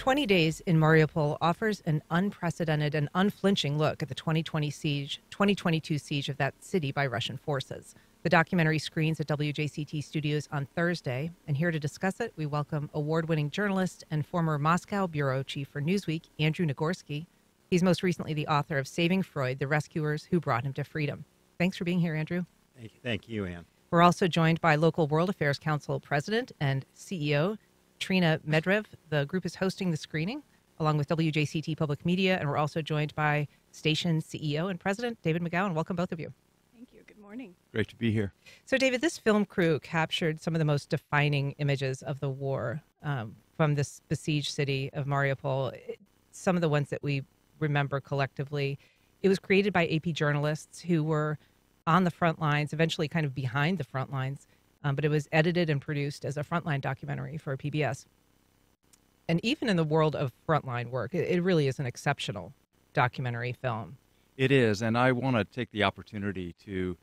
20 Days in Mariupol offers an unprecedented and unflinching look at the 2022 siege of that city by Russian forces. The documentary screens at WJCT Studios on Thursday, and here to discuss it, we welcome award-winning journalist and former Moscow bureau chief for Newsweek, Andrew Nagorski. He's most recently the author of Saving Freud, The Rescuers Who Brought Him to Freedom. Thanks for being here, Andrew. Thank you, Ann. We're also joined by local World Affairs Council President and CEO Trina Medarev. The group is hosting the screening along with WJCT Public Media, and we're also joined by station CEO and President David McGowan. Welcome, both of you. Thank you. Good morning. Great to be here. So, David, this film crew captured some of the most defining images of the war from this besieged city of Mariupol. Some of the ones that we remember collectively. It was created by AP journalists who were on the front lines, eventually kind of behind the front lines, but it was edited and produced as a frontline documentary for PBS. And even in the world of frontline work, it really is an exceptional documentary film. It is, and I want to take the opportunity to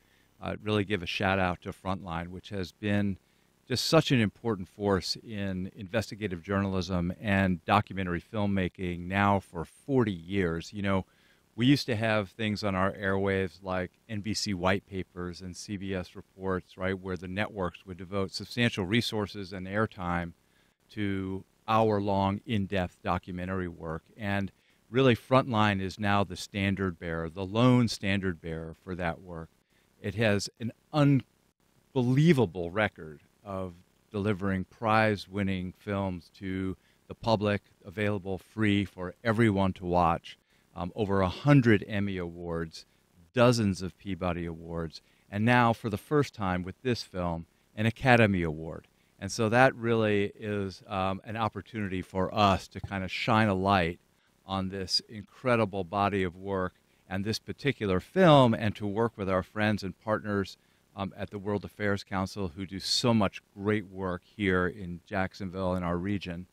really give a shout out to Frontline, which has been just such an important force in investigative journalism and documentary filmmaking now for 40 years. You know, we used to have things on our airwaves like NBC white papers and CBS reports, right, where the networks would devote substantial resources and airtime to hour-long, in-depth documentary work. And really, Frontline is now the standard bearer, the lone standard bearer for that work. It has an unbelievable record of delivering prize-winning films to the public, available free for everyone to watch. Over 100 Emmy Awards, dozens of Peabody Awards, and now, for the first time with this film, an Academy Award. And so that really is an opportunity for us to kind of shine a light on this incredible body of work and this particular film, and to work with our friends and partners at the World Affairs Council, who do so much great work here in Jacksonville and our region.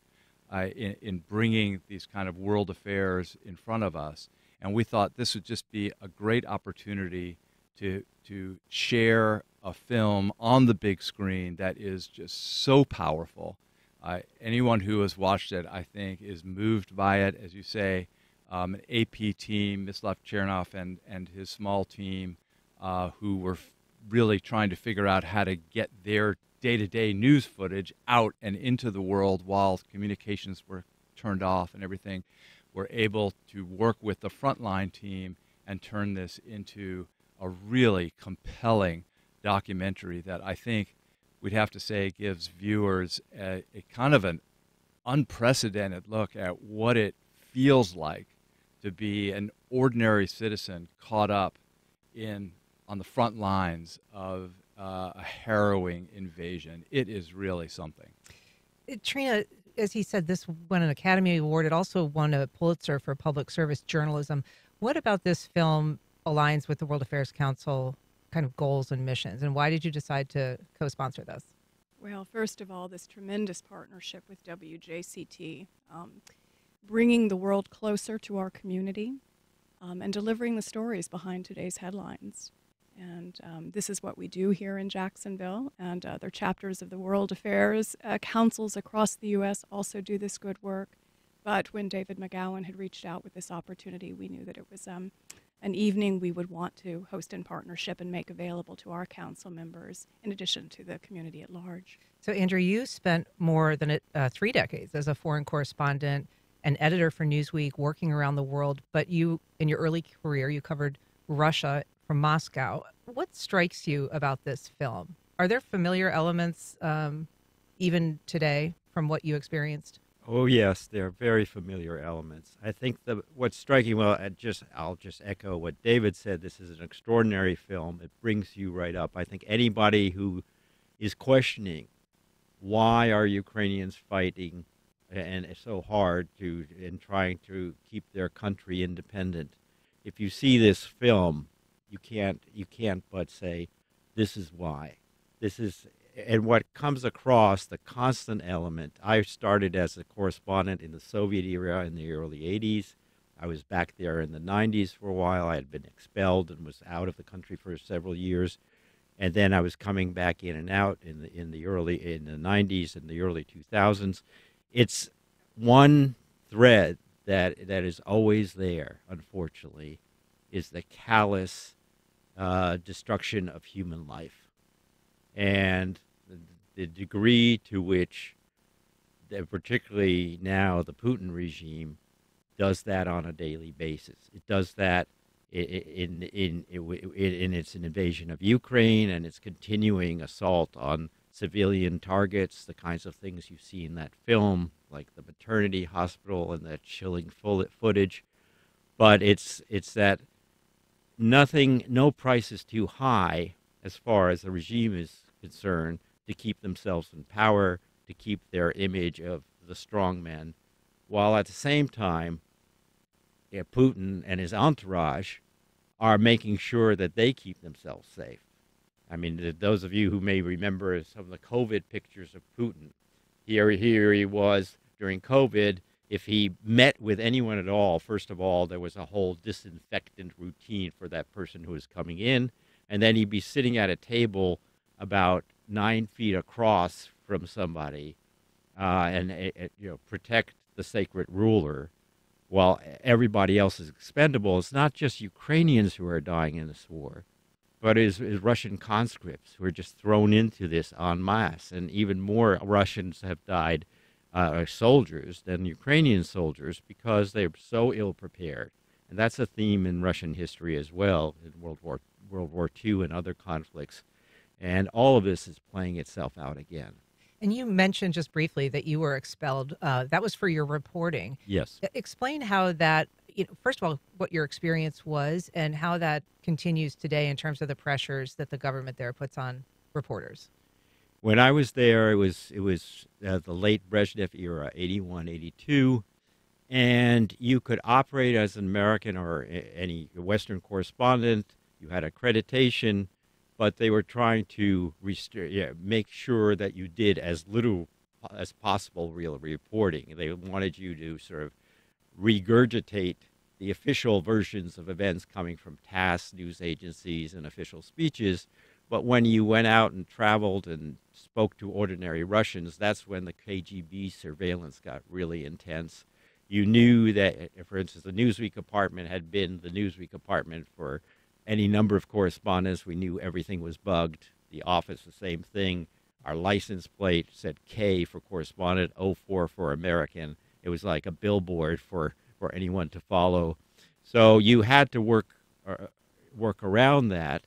In bringing these kind of world affairs in front of us. And we thought this would just be a great opportunity to share a film on the big screen that is just so powerful. Anyone who has watched it, I think, is moved by it. As you say, an AP team, Mislav Chernoff and his small team, who were really trying to figure out how to get their day-to-day news footage out and into the world while communications were turned off and everything, were able to work with the Frontline team and turn this into a really compelling documentary that I think we'd have to say gives viewers a kind of an unprecedented look at what it feels like to be an ordinary citizen caught up on the front lines of a harrowing invasion. It is really something. Trina, as he said, this won an Academy Award. It also won a Pulitzer for public service journalism. What about this film aligns with the World Affairs Council kind of goals and missions, and why did you decide to co-sponsor this? Well, first of all, this tremendous partnership with WJCT, bringing the world closer to our community and delivering the stories behind today's headlines. And this is what we do here in Jacksonville, and other chapters of the World Affairs councils across the U.S. also do this good work. But when David McGowan had reached out with this opportunity, we knew that it was an evening we would want to host in partnership and make available to our council members, in addition to the community at large. So, Andrew, you spent more than 3 decades as a foreign correspondent and editor for Newsweek, working around the world. But you, in your early career, you covered Russia from Moscow. What strikes you about this film? Are there familiar elements even today from what you experienced? Oh yes, there are very familiar elements. I think what's striking, well, I'll just echo what David said. This is an extraordinary film. It brings you right up. I think anybody who is questioning why are Ukrainians fighting and so hard in trying to keep their country independent, if you see this film, you can't but say, this is why. And what comes across, the constant element, I started as a correspondent in the Soviet era in the early 80s. I was back there in the 90s for a while. I had been expelled and was out of the country for several years. And then I was coming back in and out in the 90s and the early 2000s. It's one thread that is always there, unfortunately, is the callous destruction of human life, and the degree to which, particularly now, the Putin regime does that on a daily basis. It does that in its invasion of Ukraine and its continuing assault on civilian targets, the kinds of things you see in that film, like the maternity hospital and that chilling footage. But it's that no price is too high as far as the regime is concerned to keep themselves in power, to keep their image of the strong men, while at the same time, Putin and his entourage are making sure that they keep themselves safe. I mean, those of you who may remember some of the COVID pictures of Putin, here he was during COVID. If he met with anyone at all, first of all, there was a whole disinfectant routine for that person who was coming in, and then he'd be sitting at a table about 9 feet across from somebody, and protect the sacred ruler, while everybody else is expendable. It's not just Ukrainians who are dying in this war, but is Russian conscripts who are just thrown into this en masse, and even more Russians have died, soldiers, than Ukrainian soldiers, because they're so ill prepared. And that's a theme in Russian history as well, in World War II and other conflicts. And all of this is playing itself out again. And you mentioned just briefly that you were expelled. That was for your reporting. Yes. Explain how that, first of all, what your experience was and how that continues today in terms of the pressures that the government there puts on reporters. When I was there, it was the late Brezhnev era, 81, 82, and you could operate as an American or any Western correspondent. You had accreditation, but they were trying to make sure that you did as little as possible real reporting. They wanted you to sort of regurgitate the official versions of events coming from TASS, news agencies, and official speeches. But when you went out and traveled and spoke to ordinary Russians, that's when the KGB surveillance got really intense. You knew that, for instance, the Newsweek apartment had been the Newsweek apartment for any number of correspondents. We knew everything was bugged. The office, the same thing. Our license plate said K for correspondent, 04 for American. It was like a billboard for anyone to follow. So you had to work around that.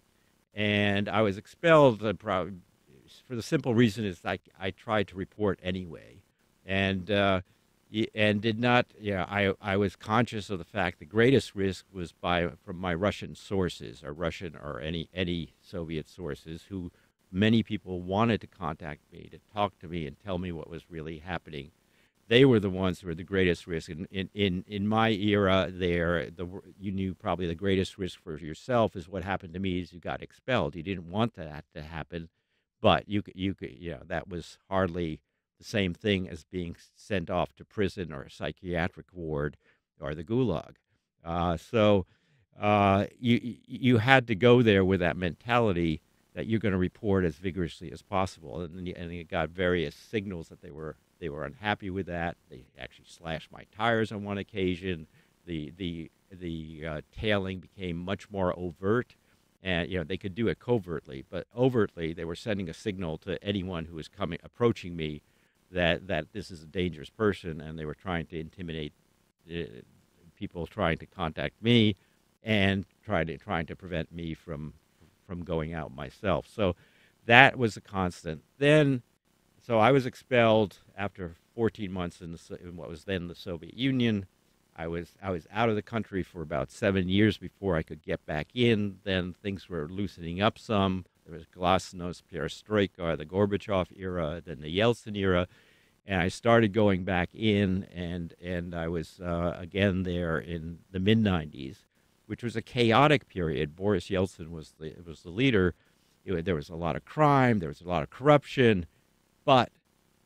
And I was expelled for the simple reason is I tried to report anyway. And did not. I was conscious of the fact the greatest risk was from my Russian sources, or Russian or any Soviet sources, who many people wanted to contact me, to talk to me and tell me what was really happening. They were the ones who were the greatest risk. In my era there, you knew probably the greatest risk for yourself is what happened to me is you got expelled. You didn't want that to happen, but you could, that was hardly the same thing as being sent off to prison or a psychiatric ward or the gulag. So you had to go there with that mentality that you're going to report as vigorously as possible. And you got various signals that they were unhappy with that. They actually slashed my tires on one occasion. The tailing became much more overt. And they could do it covertly, but overtly they were sending a signal to anyone who was approaching me that this is a dangerous person, and they were trying to intimidate people trying to contact me, and trying to prevent me from going out myself. So that was a constant. Then, so I was expelled after 14 months in what was then the Soviet Union. I was out of the country for about 7 years before I could get back in. Then things were loosening up some. There was glasnost, perestroika, the Gorbachev era, then the Yeltsin era, and I started going back in, and I was again there in the mid-'90s, which was a chaotic period. Boris Yeltsin was the leader. There was a lot of crime, there was a lot of corruption, but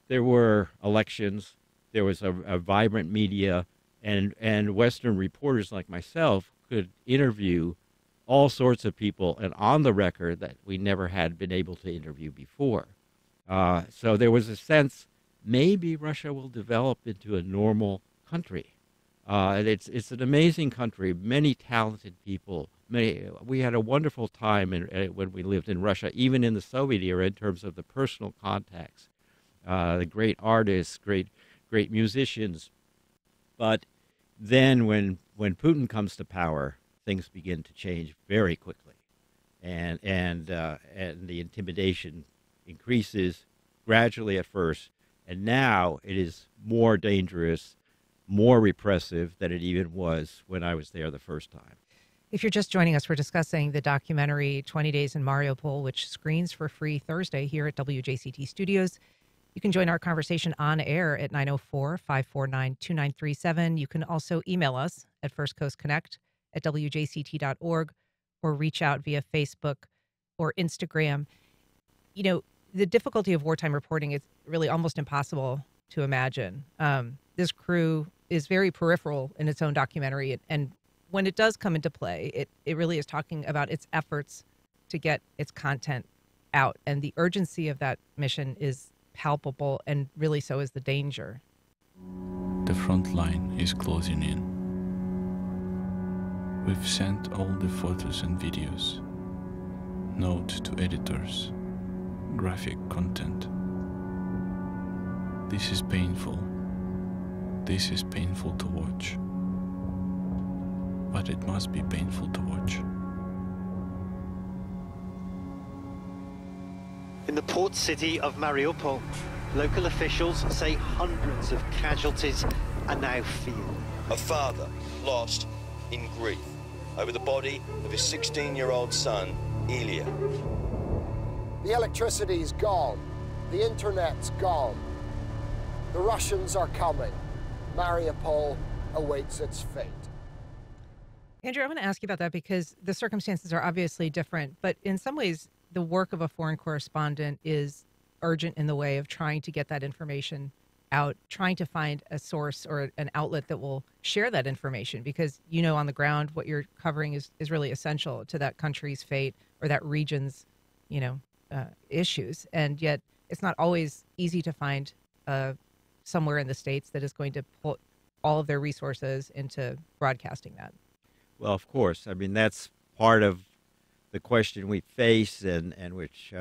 there were elections, there was a vibrant media, and Western reporters like myself could interview all sorts of people, and on the record that we never had been able to interview before. So there was a sense maybe Russia will develop into a normal, country. And it's an amazing country, many talented people. We had a wonderful time when we lived in Russia, even in the Soviet era, in terms of the personal contacts, the great artists, great musicians. But then when Putin comes to power, things begin to change very quickly, and the intimidation increases gradually at first, and now it is more dangerous, more repressive than it even was when I was there the first time. If you're just joining us, we're discussing the documentary 20 Days in Mariupol, which screens for free Thursday here at WJCT Studios. You can join our conversation on air at 904-549-2937. You can also email us at firstcoastconnect@wjct.org or reach out via Facebook or Instagram. You know, the difficulty of wartime reporting is really almost impossible to imagine. This crew is very peripheral in its own documentary, and when it does come into play, it really is talking about its efforts to get its content out, and the urgency of that mission is palpable, and really so is the danger. The front line is closing in. We've sent all the photos and videos. Note to editors. Graphic content. This is painful. This is painful to watch. But it must be painful to watch. In the port city of Mariupol, local officials say hundreds of casualties are now feared. A father lost in grief over the body of his 16-year-old son, Ilya. The electricity's gone. The internet's gone. The Russians are coming. Mariupol awaits its fate. Andrew, I want to ask you about that because the circumstances are obviously different, but in some ways, the work of a foreign correspondent is urgent in the way of trying to get that information out, trying to find a source or an outlet that will share that information because, you know, on the ground, what you're covering is really essential to that country's fate or that region's, issues. And yet it's not always easy to find somewhere in the States that is going to put all of their resources into broadcasting that. Well, of course. I mean, that's part of the question we face and which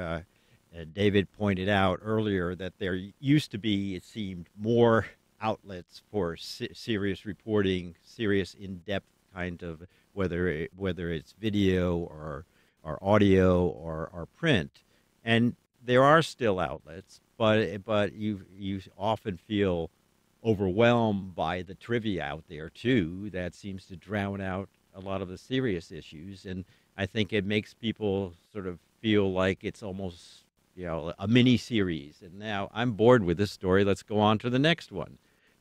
David pointed out earlier, that there used to be, it seemed, more outlets for serious reporting, serious in-depth kind of, whether it's video or audio or print. And there are still outlets, but you often feel overwhelmed by the trivia out there, too, that seems to drown out a lot of the serious issues. And I think it makes people sort of feel like it's almost, a mini series. And now I'm bored with this story. Let's go on to the next one.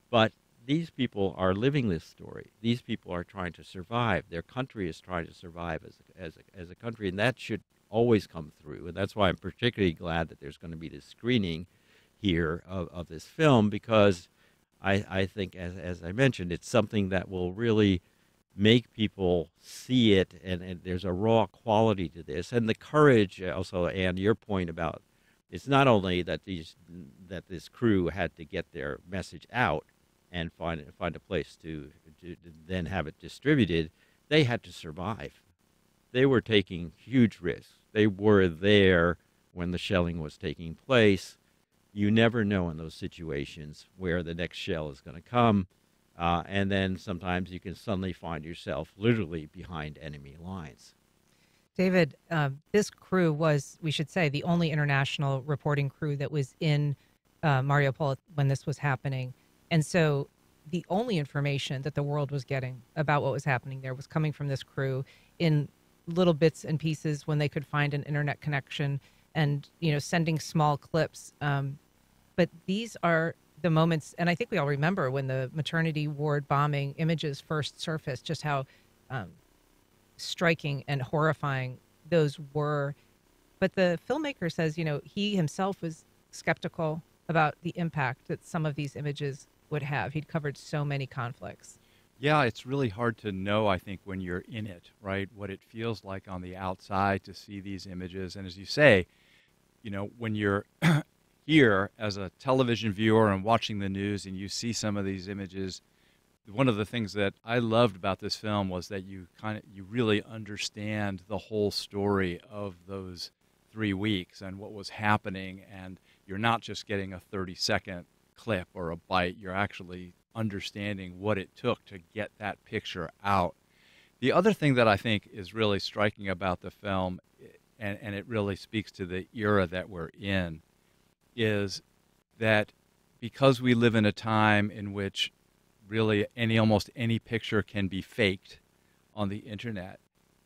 But these people are living this story. These people are trying to survive. Their country is trying to survive as a country, and that should always come through. And that's why I'm particularly glad that there's going to be this screening here of this film, because I think, as I mentioned, it's something that will really make people see it, and there's a raw quality to this. And the courage also, Anne, your point about it's not only that this crew had to get their message out and find a place to then have it distributed, they had to survive. They were taking huge risks. They were there when the shelling was taking place. You never know in those situations where the next shell is going to come. And then sometimes you can suddenly find yourself literally behind enemy lines. David, this crew was, we should say, the only international reporting crew that was in Mariupol when this was happening. And so the only information that the world was getting about what was happening there was coming from this crew in little bits and pieces when they could find an internet connection and, sending small clips. But these are the moments, and I think we all remember when the maternity ward bombing images first surfaced, just how striking and horrifying those were. But the filmmaker says, he himself was skeptical about the impact that some of these images would have. He'd covered so many conflicts. Yeah, it's really hard to know, I think, when you're in it, right? What it feels like on the outside to see these images. And as you say, when you're here as a television viewer and watching the news and you see some of these images one of the things that I loved about this film was that you really understand the whole story of those 3 weeks and what was happening, and you're not just getting a 30-second clip or a bite. You're actually understanding what it took to get that picture out. The other thing that I think is really striking about the film, and it really speaks to the era that we're in, is that because we live in a time in which really almost any picture can be faked on the internet,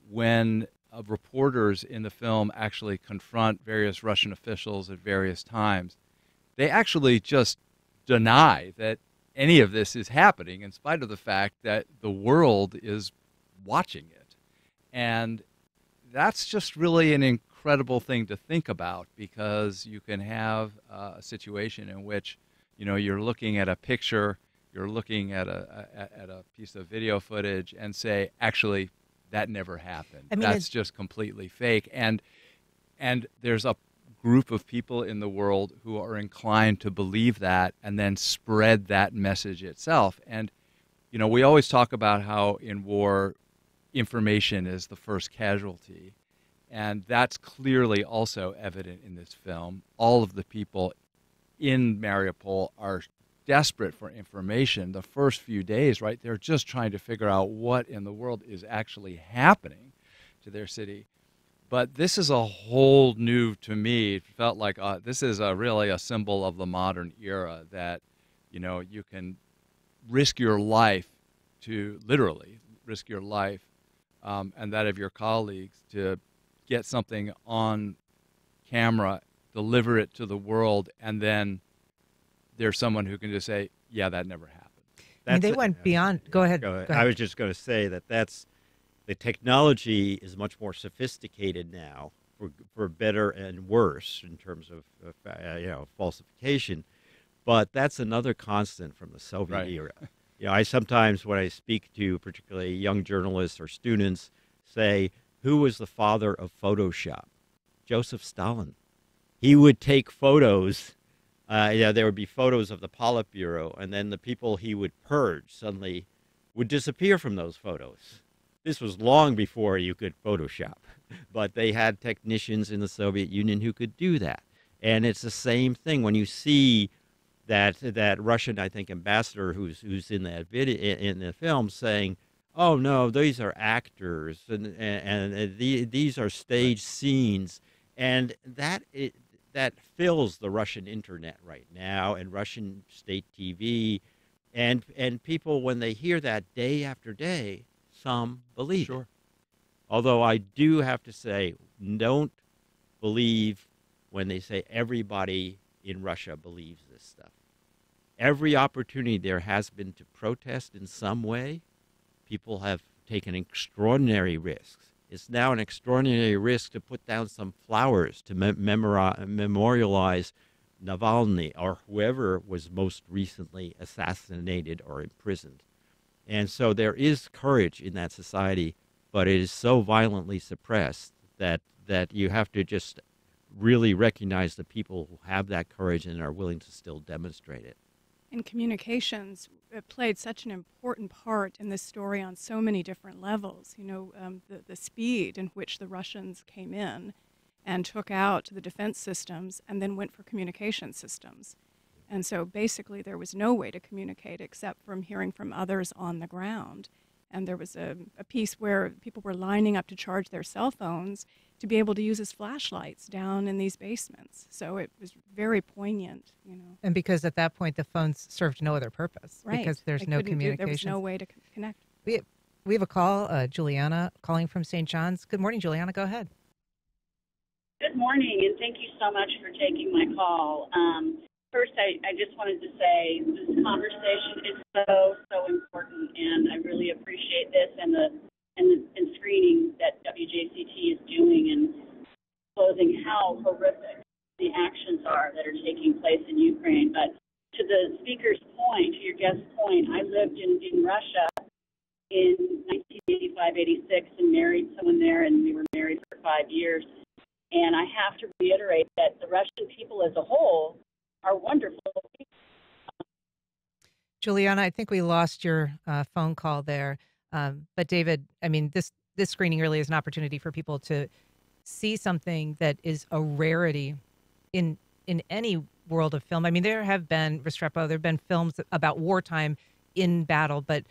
when reporters in the film actually confront various Russian officials at various times, they actually just deny that any of this is happening, in spite of the fact that the world is watching it. And that's just really an incredible thing to think about, because you can have a situation in which, you know, you're looking at a picture, you're looking at a piece of video footage and say, actually, that never happened. I mean, that's just completely fake. And there's a group of people in the world who are inclined to believe that and then spread that message itself. And, you know, we always talk about how in war, information is the first casualty. And that's clearly also evident in this film. All of the people in Mariupol are desperate for information. The first few days, right, they're just trying to figure out what in the world is actually happening to their city. But this is a whole new, to me, it felt like this is really a symbol of the modern era, that, you know, you can risk your life to, literally risk your life, and that of your colleagues, to get something on camera, deliver it to the world, and then there's someone who can just say, yeah, that never happened. I mean, they went beyond. Go ahead. Go ahead. I was just going to say that the technology is much more sophisticated now, for better and worse in terms of falsification. But that's another constant from the Soviet era. You know, I sometimes, when I speak to particularly young journalists or students, say, who was the father of Photoshop? Joseph Stalin. He would take photos. There would be photos of the Politburo, and then the people he would purge suddenly would disappear from those photos. This was long before you could Photoshop, but they had technicians in the Soviet Union who could do that. And it's the same thing when you see that Russian, I think, ambassador who's in that video in the film saying, "Oh no, these are actors, and these are staged scenes," and that fills the Russian internet right now, and Russian state TV, and people, when they hear that day after day, some believe it. Although I do have to say, don't believe when they say everybody in Russia believes this stuff. Every opportunity there has been to protest in some way, people have taken extraordinary risks. It's now an extraordinary risk to put down some flowers to memorialize Navalny or whoever was most recently assassinated or imprisoned. And so there is courage in that society, but it is so violently suppressed that you have to just really recognize the people who have that courage and are willing to still demonstrate it. And communications played such an important part in this story on so many different levels. You know, the speed in which the Russians came in and took out the defense systems and then went for communication systems. And so basically there was no way to communicate except from hearing from others on the ground. And there was a piece where people were lining up to charge their cell phones to be able to use as flashlights down in these basements. So it was very poignant, you know. And because at that point the phones served no other purpose, because there's no communication. There was no way to connect. We have a call, Juliana calling from St. John's. Good morning, Juliana. Go ahead. Good morning, and thank you so much for taking my call. First, I just wanted to say this conversation is so important, and I really appreciate this and the screening that WJCT is doing and exposing how horrific the actions are that are taking place in Ukraine. But to the speaker's point, to your guest's point, I lived in Russia in 1985-86 and married someone there, and we were married for 5 years. And I have to reiterate that the Russian people as a whole are wonderful people. Juliana, I think we lost your phone call there. But David, I mean, this screening really is an opportunity for people to see something that is a rarity in any world of film. I mean, there have been Restrepo, there have been films about wartime in battle, but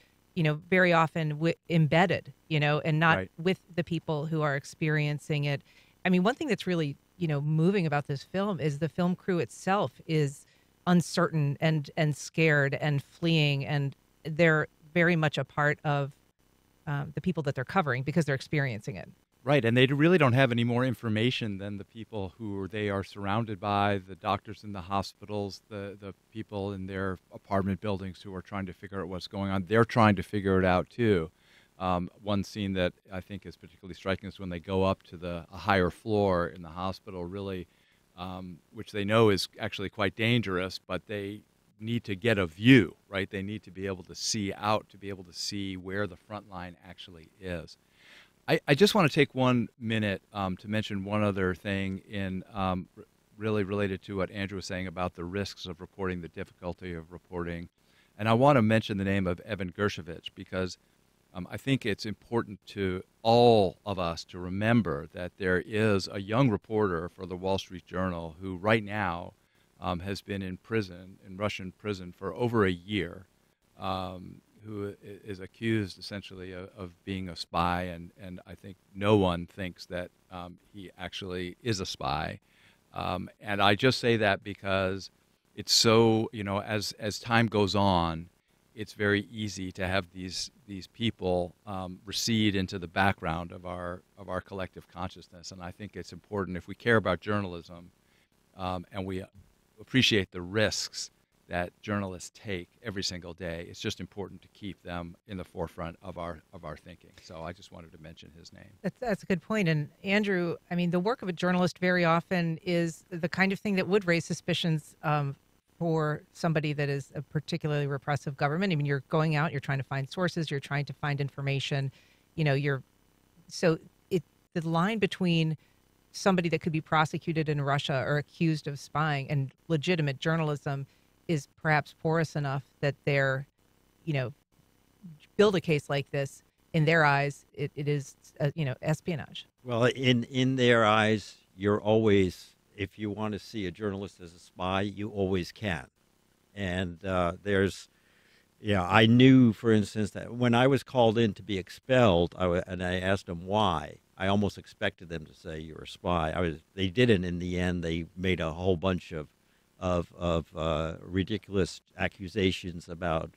very often embedded, and not Right. with the people who are experiencing it. I mean, one thing that's really moving about this film is the film crew itself is uncertain and scared and fleeing, and they're very much a part of the people that they're covering because they're experiencing it. Right, and they really don't have any more information than the people who they are surrounded by, the doctors in the hospitals, the people in their apartment buildings who are trying to figure out what's going on. They're trying to figure it out, too. One scene that I think is particularly striking is when they go up to a higher floor in the hospital, really, which they know is actually quite dangerous, but they need to get a view, right? They need to be able to see out, to be able to see where the front line actually is. I just want to take 1 minute to mention one other thing really related to what Andrew was saying about the risks of reporting, the difficulty of reporting. And I want to mention the name of Evan Gershkovich because I think it's important to all of us to remember that there is a young reporter for the Wall Street Journal who right now has been in prison, in Russian prison, for over a year, who is accused essentially of being a spy, and I think no one thinks that he actually is a spy. And I just say that because it's so, as time goes on, it's very easy to have these people recede into the background of our collective consciousness. And I think it's important, if we care about journalism and we appreciate the risks that journalists take every single day, it's just important to keep them in the forefront of our thinking. So I just wanted to mention his name. That's a good point. And Andrew, I mean, the work of a journalist very often is the kind of thing that would raise suspicions for somebody that is a particularly repressive government. I mean, you're going out, you're trying to find sources, you're trying to find information, the line between somebody that could be prosecuted in Russia or accused of spying and legitimate journalism is perhaps porous enough that they're, build a case like this. In their eyes, it is, espionage. Well, in their eyes, you're always, if you want to see a journalist as a spy, you always can. And I knew, for instance, that when I was called in to be expelled, and I asked them why, I almost expected them to say you're a spy. They didn't in the end. They made a whole bunch of ridiculous accusations about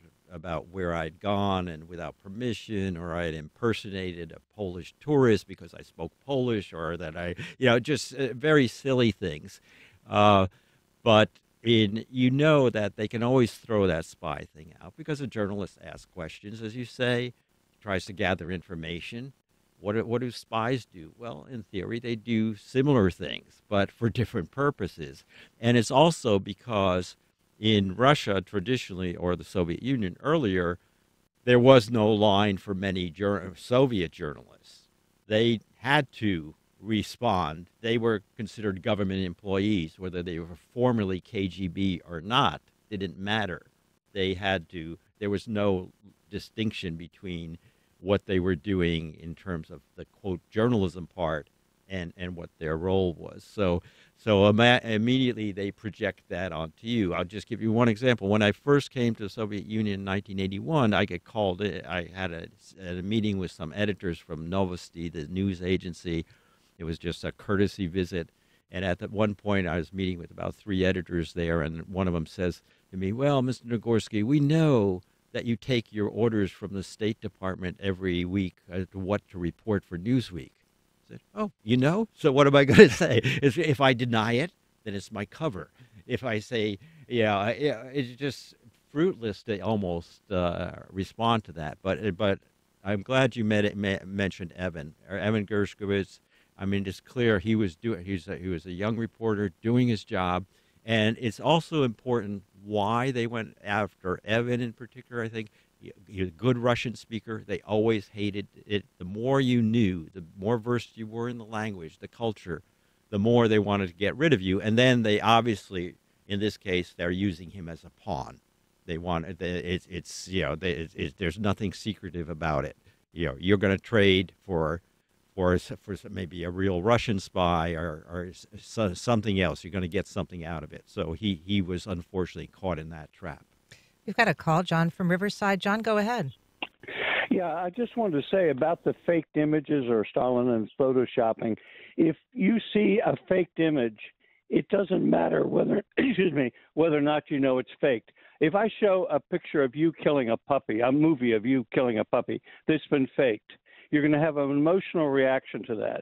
where I'd gone and without permission, or I had impersonated a Polish tourist because I spoke Polish, or that just very silly things. But that they can always throw that spy thing out because a journalist asks questions, as you say, tries to gather information. What do spies do? Well, in theory, they do similar things, but for different purposes. And it's also because in Russia, traditionally, or the Soviet Union earlier, there was no line for many Soviet journalists. They had to respond. They were considered government employees, whether they were formerly KGB or not. It didn't matter. They had to. There was no distinction between what they were doing in terms of the, quote, journalism part and what their role was. So immediately they project that onto you. I'll just give you one example. When I first came to the Soviet Union in 1981, I get called in. I had a meeting with some editors from Novosti, the news agency. It was just a courtesy visit. And at one point, I was meeting with about 3 editors there, and one of them says to me, "Well, Mr. Nagorski, we know that you take your orders from the State Department every week as to what to report for Newsweek." I said, "Oh, so what am I going to say? If I deny it, then it's my cover. If I say, it's just fruitless to almost respond to that." But I'm glad you mentioned Evan Gershkovich. I mean, it's clear he was a young reporter doing his job. And it's also important why they went after Evan in particular. I think he's a good Russian speaker. They always hated it. The more you knew, the more versed you were in the language, the culture, the more they wanted to get rid of you. And then they obviously, in this case, they're using him as a pawn. They want it's there's nothing secretive about it. You're going to trade for maybe a real Russian spy or something else. You're going to get something out of it. So he was unfortunately caught in that trap. We've got a call, John from Riverside. John, go ahead. Yeah, I just wanted to say about the faked images or Stalin and photoshopping. If you see a faked image, it doesn't matter whether whether or not you know it's faked. If I show a picture of you killing a puppy, a movie of you killing a puppy that's been faked, you're going to have an emotional reaction to that.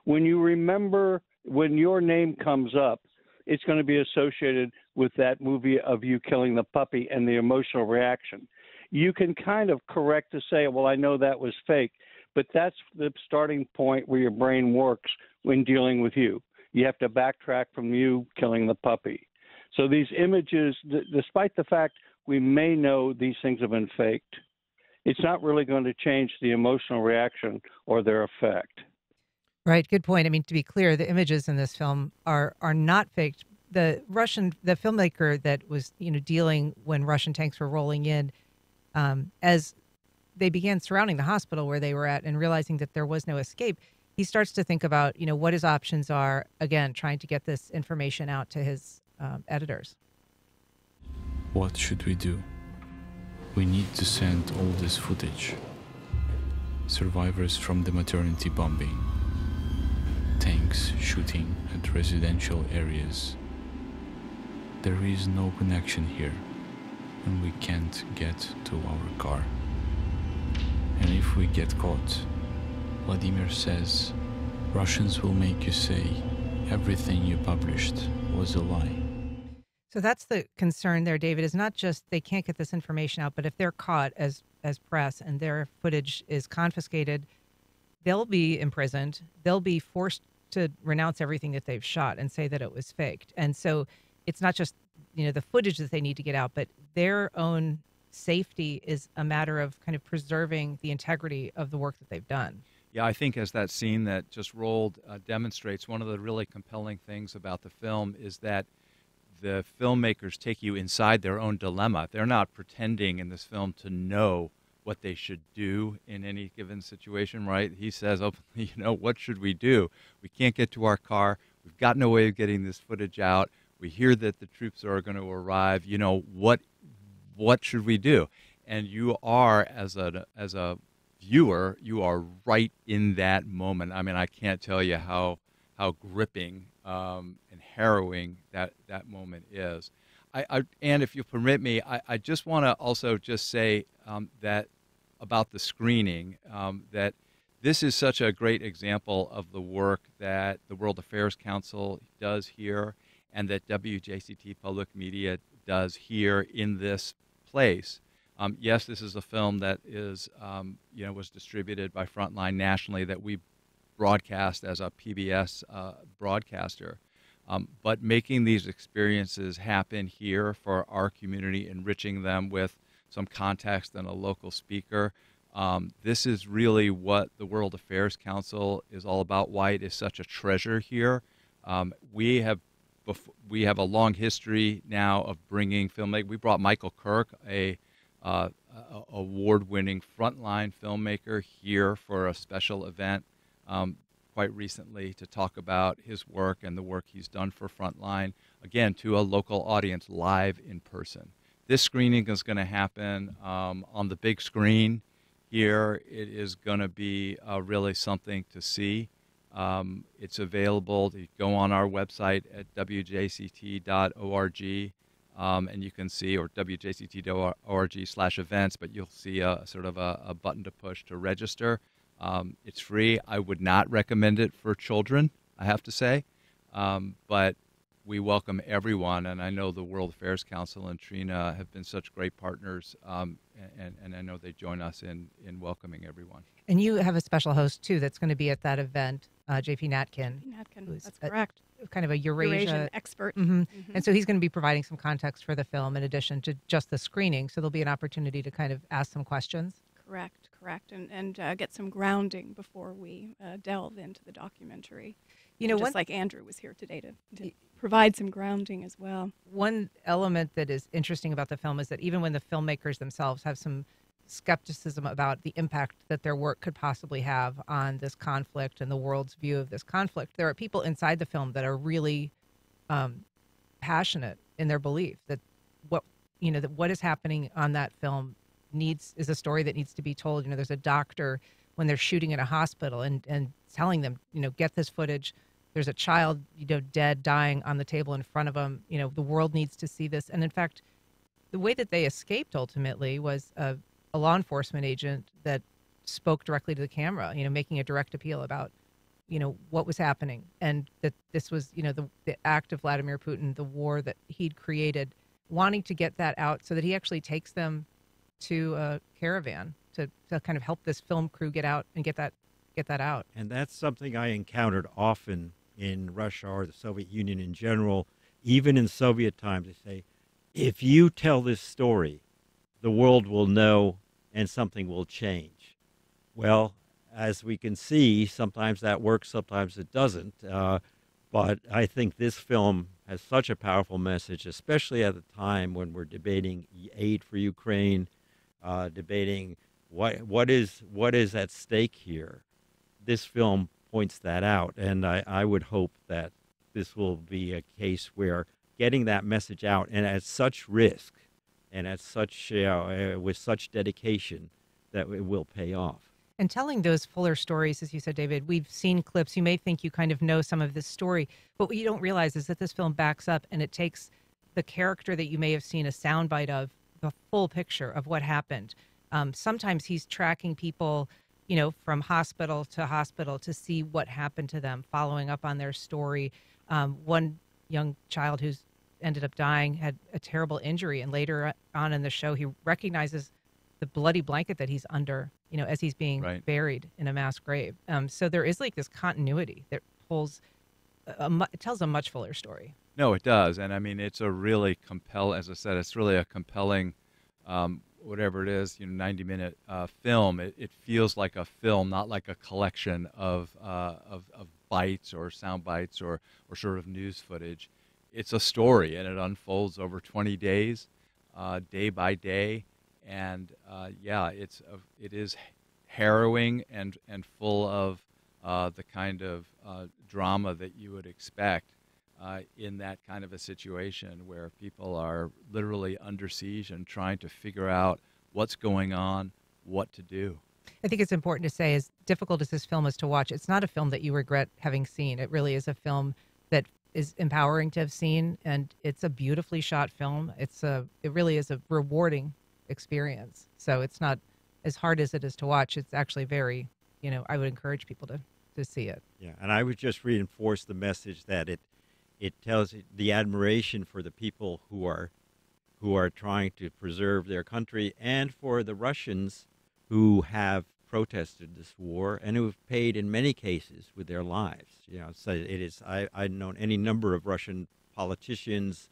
When you remember when your name comes up, it's going to be associated with that movie of you killing the puppy and the emotional reaction. You can kind of correct to say, well, I know that was fake, but that's the starting point where your brain works when dealing with you. You have to backtrack from you killing the puppy. So these images, despite the fact we may know these things have been faked, it's not really going to change the emotional reaction or their effect. Right, good point. I mean, to be clear, the images in this film are not faked. The filmmaker that was dealing when Russian tanks were rolling in, as they began surrounding the hospital where they were at and realizing that there was no escape, he starts to think about what his options are. Again, trying to get this information out to his editors. What should we do? We need to send all this footage. Survivors from the maternity bombing, tanks shooting at residential areas. There is no connection here, and we can't get to our car. And if we get caught, Vladimir says, Russians will make you say everything you published was a lie. So that's the concern there, David, is not just they can't get this information out, but if they're caught as press and their footage is confiscated, they'll be imprisoned. They'll be forced to renounce everything that they've shot and say that it was faked. And so it's not just, the footage that they need to get out, but their own safety is a matter of kind of preserving the integrity of the work that they've done. Yeah, I think as that scene that just rolled demonstrates, one of the really compelling things about the film is that the filmmakers take you inside their own dilemma. They're not pretending in this film to know what they should do in any given situation, right? He says openly, what should we do? We can't get to our car. We've got no way of getting this footage out. We hear that the troops are going to arrive. What should we do? And you are, as a viewer, you are right in that moment. I mean, I can't tell you how gripping and harrowing that moment is. And if you permit me, I just want to also just say that about the screening, that this is such a great example of the work that the World Affairs Council does here and that WJCT Public Media does here in this place. Yes, this is a film that is, was distributed by Frontline nationally, that we broadcast as a PBS broadcaster. But making these experiences happen here for our community, enriching them with some context and a local speaker, this is really what the World Affairs Council is all about, why it is such a treasure here. We have a long history now of bringing filmmakers. We brought Michael Kirk, a award-winning Frontline filmmaker, here for a special event quite recently to talk about his work and the work he's done for Frontline, again, to a local audience live in person. This screening is going to happen on the big screen here. It is going to be really something to see. It's available. You go on our website at wjct.org, and you can see, or wjct.org/events, but you'll see a sort of a button to push to register. It's free. I would not recommend it for children, I have to say, but we welcome everyone, and I know the World Affairs Council and Trina have been such great partners, and I know they join us in welcoming everyone. And you have a special host, too, that's going to be at that event, JP Natkin. That's correct. Kind of a Eurasian expert. Mm-hmm. Mm-hmm. And so he's going to be providing some context for the film in addition to just the screening, so there'll be an opportunity to kind of ask some questions. Correct, and get some grounding before we delve into the documentary. You know, just like Andrew was here today to provide some grounding as well. One element that is interesting about the film is that even when the filmmakers themselves have some skepticism about the impact that their work could possibly have on this conflict and the world's view of this conflict, there are people inside the film that are really passionate in their belief that what is happening on that film is a story that needs to be told. You know, there's a doctor when they're shooting in a hospital and telling them, get this footage. There's a child, dead, dying on the table in front of them. The world needs to see this. And in fact, the way that they escaped ultimately was a law enforcement agent that spoke directly to the camera, making a direct appeal about, what was happening. And that this was, the act of Vladimir Putin, the war that he'd created, wanting to get that out so that he actually takes them to a caravan to kind of help this film crew get out and get that out. And that's something I encountered often in Russia or the Soviet Union in general, even in Soviet times. They say, if you tell this story, the world will know and something will change. Well, as we can see, sometimes that works, sometimes it doesn't. But I think this film has such a powerful message, especially at the time when we're debating aid for Ukraine, debating what is at stake here. This film points that out, and I would hope that this will be a case where getting that message out and at such risk and at such with such dedication that it will pay off. And telling those fuller stories, as you said, David, we've seen clips. You may think you kind of know some of this story, but what you don't realize is that this film backs up and it takes the character that you may have seen a soundbite of, the full picture of what happened. Sometimes he's tracking people, from hospital to see what happened to them, following up on their story. One young child who's ended up dying had a terrible injury, and later on in the show, he recognizes the bloody blanket that he's under, as he's being buried in a mass grave. So there is like this continuity that it tells a much fuller story. No, it does. And I mean, it's a really as I said, it's really a compelling, whatever it is, 90-minute film. It feels like a film, not like a collection of bites or sound bites or sort of news footage. It's a story, and it unfolds over 20 days, day by day. And it is harrowing and full of the kind of drama that you would expect in that kind of a situation where people are literally under siege and trying to figure out what's going on, what to do. I think it's important to say, as difficult as this film is to watch, it's not a film that you regret having seen. It really is a film that is empowering to have seen, and it's a beautifully shot film. It really is a rewarding experience. So it's not as hard as it is to watch. It's actually very, I would encourage people to see it. Yeah, and I would just reinforce the message that it tells the admiration for the people who are trying to preserve their country, and for the Russians who have protested this war and who have paid in many cases with their lives. So it is. I've known any number of Russian politicians,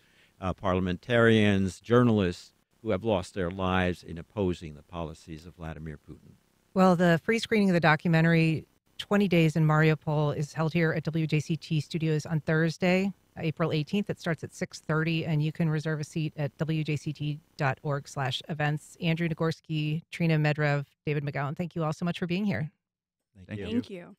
parliamentarians, journalists who have lost their lives in opposing the policies of Vladimir Putin. Well, the free screening of the documentary 20 Days in Mariupol is held here at WJCT Studios on Thursday, April 18th. It starts at 6:30, and you can reserve a seat at wjct.org/events. Andrew Nagorski, Trina, Medarev, David McGowan, thank you all so much for being here. Thank you. Thank you.